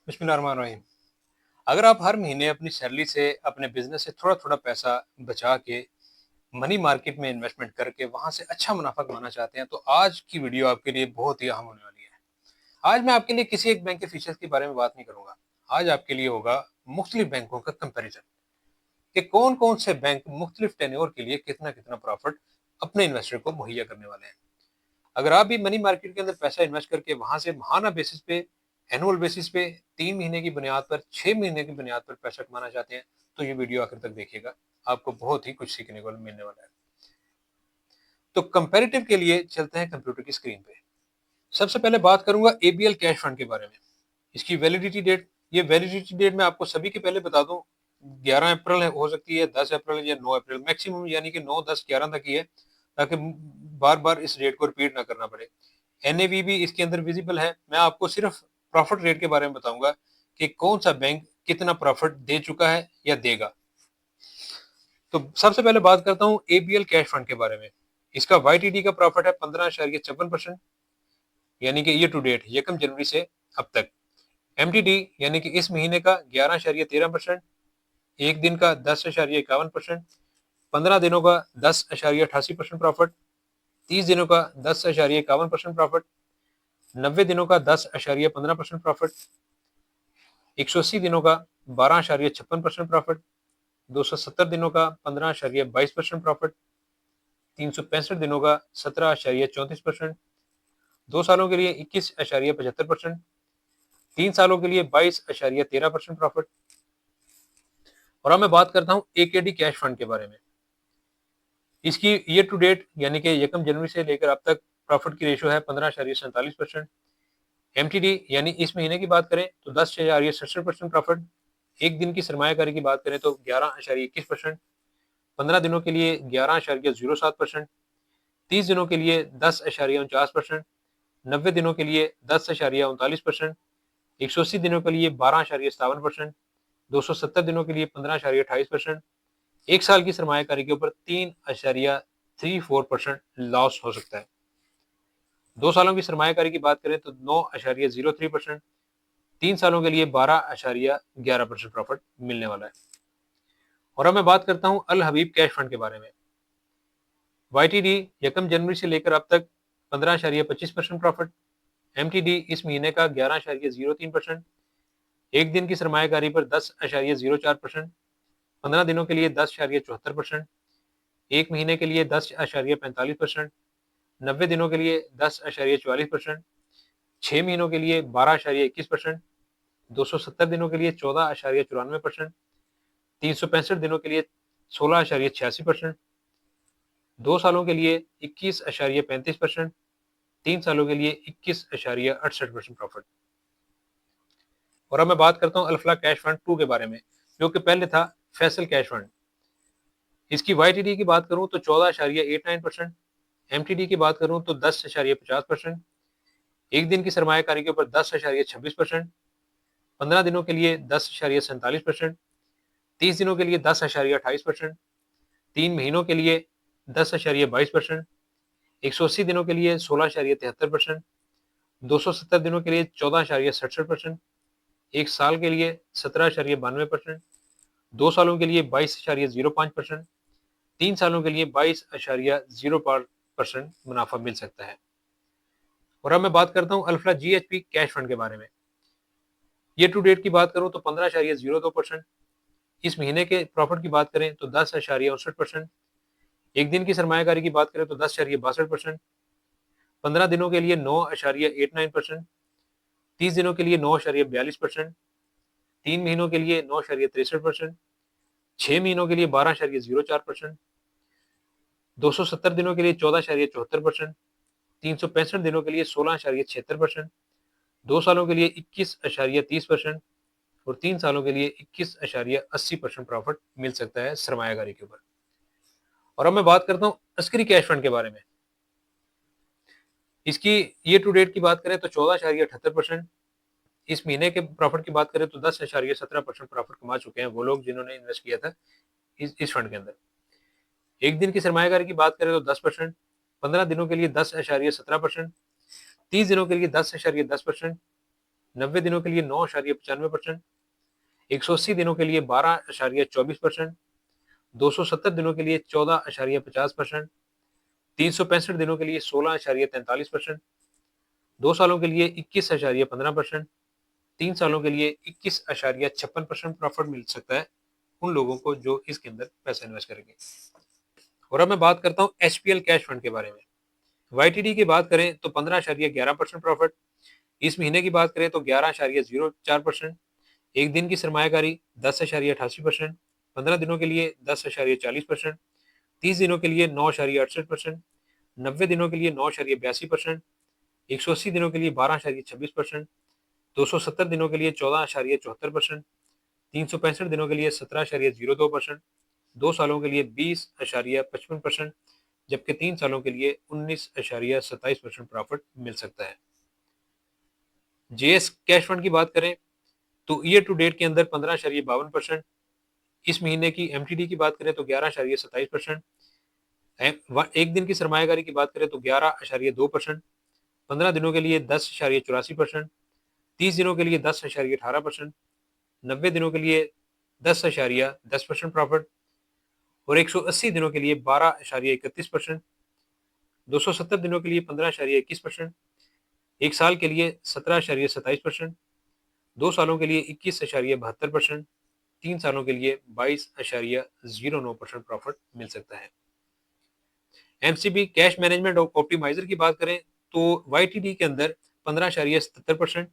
बिस्मिल्लाहिर्रहमानिर्रहीम। अगर आप हर महीने अपनी सैलरी से अपने बिजनेस से थोड़ा-थोड़ा पैसा बचा के मनी मार्केट में इन्वेस्टमेंट करके वहाँ से अच्छा मुनाफ़ा कमाना चाहते हैं, तो आज की वीडियो आपके लिए बहुत ही अहम होने वाली है। आज मैं आपके लिए किसी एक बैंक के फीचर्स के बारे में बात नहीं करूँगा। आज आपके लिए होगा मुख्तलिफ बैंकों का कंपैरिज़न कि कौन-कौन से बैंक मुख्तलिफ टेन्योर के लिए कितना-कितना प्रॉफिट अपने इन्वेस्टर को मुहैया करने वाले हैं। अगर आप भी मनी मार्केट के अंदर पैसा इन्वेस्ट करके वहां से माहाना बेसिस पे, एनुअल बेसिस पे, 3 महीने की बुनियाद पर, 6 महीने की बुनियाद पर पैसा कमाना चाहते हैं, तो ये वीडियो आखिर तक देखिएगा। आपको बहुत ही कुछ सीखने को मिलने वाला है। तो कंपेरेटिव के लिए चलते हैं कंप्यूटर की स्क्रीन पे। सबसे पहले बात करूंगा एबीएल कैश फंड के बारे में। इसकी वैलिडिटी डेट, ये वैलिडिटी डेट मैं आपको सभी के पहले बता दूं, 11 अप्रैल हो सकती है, 10 अप्रैल या 9 अप्रैल, मैक्सिमम यानी कि 9, 10, 11 तक ही है, ताकि बार बार इस डेट को रिपीट ना करना पड़े। एनएवी भी इसके अंदर विजिबल है। मैं आपको सिर्फ प्रॉफिट रेट के बारे में बताऊंगा कि कौन सा बैंक कितना प्रॉफिट दे चुका है या देगा। तो सबसे पहले बात करता हूं एबीएल कैश फंड के बारे में। इसका वाईटीडी का प्रॉफिट है 15.56%, यानी कि ईयर टू डेट यकम जनवरी से अब तक। एमटीडी यानी कि इस महीने का 11.13%, एक दिन का 10.51%, 15 दिनों का 10.88% प्रॉफिट, 30 दिनों का 10.51% प्रॉफिट, 90 दिनों का 10.15% प्रॉफिट, 180 दिनों का 12.56% प्रॉफिट, 270 दिनों का 15.22% प्रॉफिट, 365 दिनों का 17.34%, 2 सालों के लिए 21.75%, 3 सालों के लिए 22.13% प्रॉफिट। और अब मैं बात करता हूँ एकेडी कैश फंड के बारे में। इसकी ईयर टू डेट यानी कि यकम जनवरी से लेकर अब तक प्रॉफिट की रेशियो है 15.47%। एमटीडी यानी इस महीने की बात करें तो 10.67% प्रॉफिट, एक दिन की सरमायाकारी की बात करें तो 11.21%, 15 दिनों के लिए 11.07%, 30 दिनों के लिए 10.49%, 90 दिनों के लिए 10.39%, 180 दिनों के लिए 12.57%, 270 दिनों के लिए 15.28%, एक साल की सरमायाकारी के ऊपर 3.34% लॉस हो सकता है। 2 सालों की सरमायाकारी की बात करें तो 9.03%, 3 सालों के लिए 12.11% प्रॉफिट मिलने वाला है। और अब मैं बात करता हूं अल हबीब कैश फंड के बारे में। वाईटीडी यकम जनवरी से लेकर अब तक 15.25% प्रॉफिट, एमटीडी इस महीने का 11.03%, एक दिन की सरमायाकारी पर 10.04%, 15 दिनों के लिए 10.74%, एक महीने के लिए 10.45%, 90 दिनों के लिए 10.44%, 6 महीनों के लिए 12.21%, 270 दिनों के लिए 14.94%, 365 दिनों के लिए 16.86%, 2 सालों के लिए 21.35%, 3 सालों के लिए 21.68% प्रॉफिट। और अब मैं बात करता हूँ अल्फला कैश फंड 2 के बारे में, जो कि पहले था फैसल कैश फंड। इसकी वाईटीडी की बात करूं तो 14.89%, एमटीडी की बात करूं तो 10.50%, एक दिन की सरमायाकारी के ऊपर 10.26%, 15 दिनों के लिए 10.47%, 30 दिनों के लिए 10.28%, 3 महीनों के लिए 10.22%, 180 दिनों के लिए 16.73%, 270 दिनों के लिए 14.67%, एक साल के लिए 17.92%, 2 सालों के लिए 22.05%, 3 सालों के लिए 22.05% मुनाफा मिल सकता है। और अब मैं बात करता हूँ अल्फ्रा जीएचपी कैश फंड के बारे में। ईयर टू डेट की बात करूं तो 15.02%, इस महीने के प्रॉफिट की बात करें तो 10.69%, एक दिन की सरमायाकारी की बात करें तो 10.62%, 15 दिनों के लिए 9.89%, 30 दिनों के लिए 9.42%, 3 महीनों के लिए 9.63%, 6 महीनों के लिए 12.04%, 270 दिनों के लिए 14.74%, 365 दिनों के लिए 16.76%, 2 सालों के लिए 21.30% और 3 सालों के लिए 21.80% प्रॉफिट मिल सकता है सरमायाकारी के ऊपर। और अब मैं बात करता हूँ अस्करी कैश फंड के बारे में। इसकी ईयर टू डेट की बात करें तो 14.78%, इस महीने के प्रॉफिट की बात करें तो 10.17% प्रॉफिट कमा चुके हैं वो लोग जिन्होंने इन्वेस्ट किया था इस फंड के अंदर। एक दिन की सरमायाकारी की बात करें तो 10%, 15 दिनों के लिए 10.17%, 30 दिनों के लिए 10.10%, 90 दिनों के लिए 9.95%, 180 दिनों के लिए 12.24%, 270 दिनों के लिए 14.50%, 365 दिनों के लिए 16.43%, 2 सालों के लिए 21.15%, 3 सालों के लिए 21.56% प्रॉफिट मिल सकता है उन लोगों को जो इसके अंदर पैसा इन्वेस्ट करेंगे। और अब मैं बात करता हूँ एचपीएल कैश फंड के बारे में। वाईटीडी की बात करें तो 15.11% प्रॉफिट, इस महीने की बात करें तो 11.04%, एक दिन की सरमायाकारी 10.88%, 15 दिनों के लिए 10.40%, 30 दिनों के लिए 9.68%, 90 दिनों के लिए 9.82%, 180 दिनों के लिए 12.26%, 270 दिनों के लिए 14.74%, 365 दिनों के लिए 17.02%, 2 सालों के लिए 20.55%, जबकि 3 सालों के लिए 19.27% प्रॉफिट मिल सकता है। जेएस कैश फंड की बात करें तो ईयर टू डेट के अंदर 15.52%, इस महीने की एमटीडी की बात करें तो 11.27%, एक दिन की सरमायाकारी की बात करें तो 11.2%, 15 दिनों के लिए 10.84%, 30 दिनों के लिए 10.18%, 90 दिनों के लिए 10.10% प्रॉफिट और 180 दिनों के लिए 12.31%, 270 दिनों के लिए 15.21%, एक साल के लिए 17.27%, 2 सालों के लिए 21.72%, 3 सालों के लिए 22.09% प्रॉफिट मिल सकता है। एमसीबी कैश मैनेजमेंट ऑप्टिमाइजर की बात करें तो वाईटीडी के अंदर 15.77%,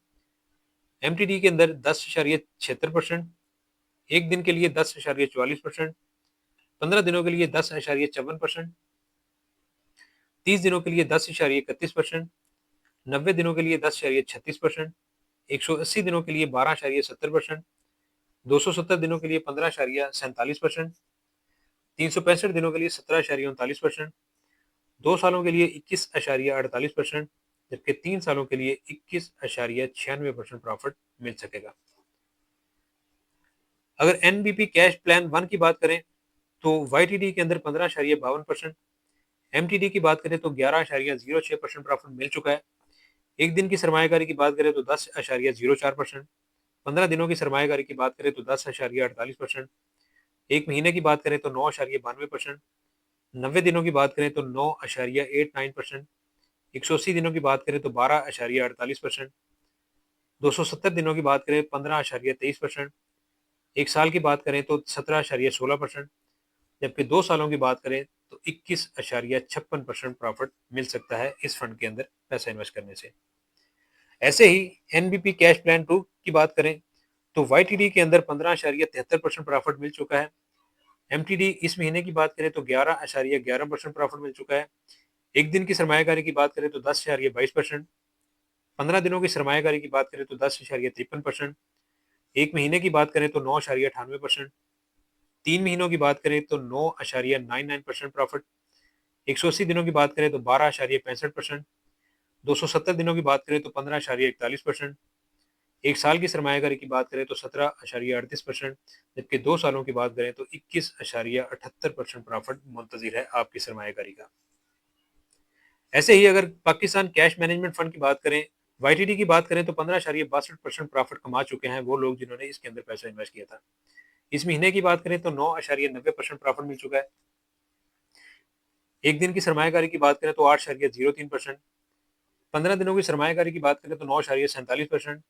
एमटीडी के अंदर 10.76%, एक दिन के लिए 10.44%, 15 दिनों के लिए 10.54%, 30 दिनों के लिए 10.31%, 90 दिनों के लिए 10.36%, 180 दिनों के लिए 12.70%, 270 दिनों के लिए 15.47%, 365 दिनों के लिए 17.39%, 2 सालों के लिए 21.48%, जबकि 3 सालों के लिए 21.96% प्रॉफिट मिल सकेगा। अगर एनबीपी कैश प्लान 1 की बात करें तो वाईटीडी के अंदर 15.52%, एमटीडी की बात करें तो 11.06% प्रॉफिट मिल चुका है। एक दिन की सरमायाकारी की बात करें तो 10.04%, 15 दिनों की सरमायाकारी की बात करें तो 10.48%, एक महीने की बात करें तो 9.92%, 90 दिनों की बात करें तो 9.89%, 180 दिनों की बात करें तो 12.48%, 270 दिनों की बात करें 15.23%, एक साल की बात करें तो 17.16%, जबकि 2 सालों की बात करें तो 21.56% प्रॉफिट मिल सकता है इस फंड के अंदर पैसा इन्वेस्ट करने से। ऐसे ही एनबीपी कैश प्लान 2 की बात करें तो वाईटीडी के अंदर 15.73% प्रॉफिट मिल चुका है। एमटीडी इस महीने की बात करें तो 11.11% प्रॉफिट मिल चुका है। एक दिन की सरमायाकारी की बात करें तो 10.22%, 15 दिनों की सरमायाकारी की बात करें तो 10.53%, एक महीने की बात करें तो 9.98%, 3 महीनों की बात करें तो 9.99% प्रॉफिट, 180 दिनों की बात करें तो 12.65%, 270 दिनों की बात करें तो 15.41%, एक साल की सरमायाकारी की बात करें तो 17.38%, जबकि 2 सालों की बात करें तो 21.78% प्रॉफिट मुंतजिर है आपकी सरमायाकारी का। ऐसे ही अगर पाकिस्तान कैश मैनेजमेंट फंड की बात करें, वाईटीडी की बात करें तो 15.62% प्रॉफिट कमा चुके हैं वो लोग जिन्होंने इसके अंदर पैसा इन्वेस्ट किया था। इस महीने की बात करें तो 9.90% प्रॉफिट मिल चुका है। एक दिन की सरमायाकारी की बात करें तो 8.03%, 15 दिनों की सरमायाकारी की बात करें तो 9.47%,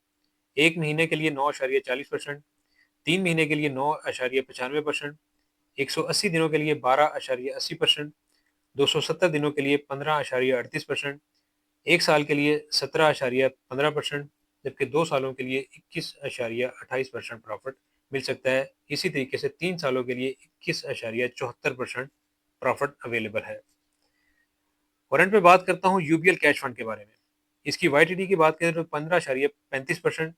एक महीने के लिए 9.40%, 3 महीने के लिए 9.95%, 180 दिनों के लिए 12.80%, 270 दिनों के लिए 15.38%, एक साल के लिए 17.15%, जबकि 2 सालों के लिए 21.28% प्रॉफिट मिल सकता है। इसी तरीके से 3 सालों के लिए 21.74% प्रॉफिट अवेलेबल है। और एंड पे बात करता हूँ यूबीएल कैश फंड के बारे में। इसकी वाईटीडी की बात करें तो 15.35%,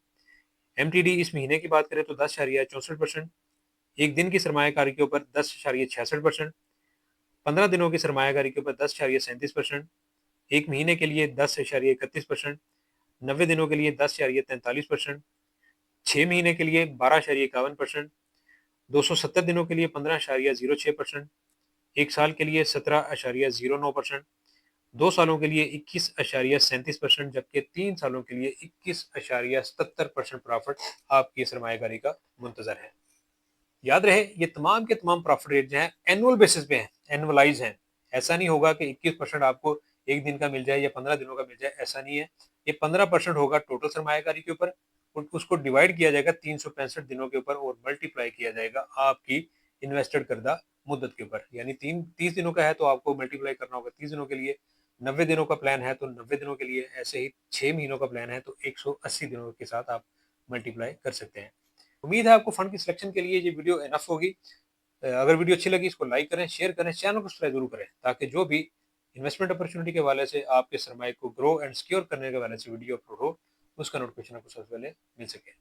एमटीडी इस महीने की बात करें तो 10.64%, एक दिन की सरमायाकारी के ऊपर 10.66%, 15 दिनों की सरमायाकारी के ऊपर 10.37%, एक महीने के लिए 10.31%, 90 दिनों के लिए 10.43%, 6 महीने के लिए 12.51%, 270 दिनों के लिए 15.06%, एक साल के लिए 17.09%, 2 सालों के लिए 21.37%, जबकि 3 सालों के लिए 21.77% प्रॉफिट आपकी सरमायाकारी का मुंतजर है। याद रहे, ये तमाम के तमाम प्रॉफिट रेट जो हैं एनुअल बेसिस पे हैं, एनुअलाइज हैं। ऐसा नहीं होगा कि 21% आपको एक दिन का मिल जाए या 15 दिनों का मिल जाए, ऐसा नहीं है। ये 15% होगा टोटल सरमायाकारी के ऊपर, उसको डिवाइड किया जाएगा 365 दिनों के ऊपर और मल्टीप्लाई किया जाएगा आपकी इन्वेस्टेड करदा मुद्दत के ऊपर। यानी 30 दिनों का है तो आपको मल्टीप्लाई करना होगा 30 दिनों के लिए, 90 दिनों का प्लान है तो 90 दिनों के लिए, ऐसे ही 6 महीनों का प्लान है तो 180 दिनों के साथ आप मल्टीप्लाई कर सकते हैं। उम्मीद है आपको फंड की सिलेक्शन के लिए ये वीडियो इनफ होगी। अगर वीडियो अच्छी लगी इसको लाइक करें, शेयर करें, चैनल को सब्सक्राइब जरूर करें, ताकि जो भी इन्वेस्टमेंट अपॉर्चुनिटी के हवाले से आपके सरमाए को ग्रो एंड सिक्योर करने के हवाले से वीडियो अपलोड हो, उसका नोटिफिकेशन आपको सबसे पहले मिल सके।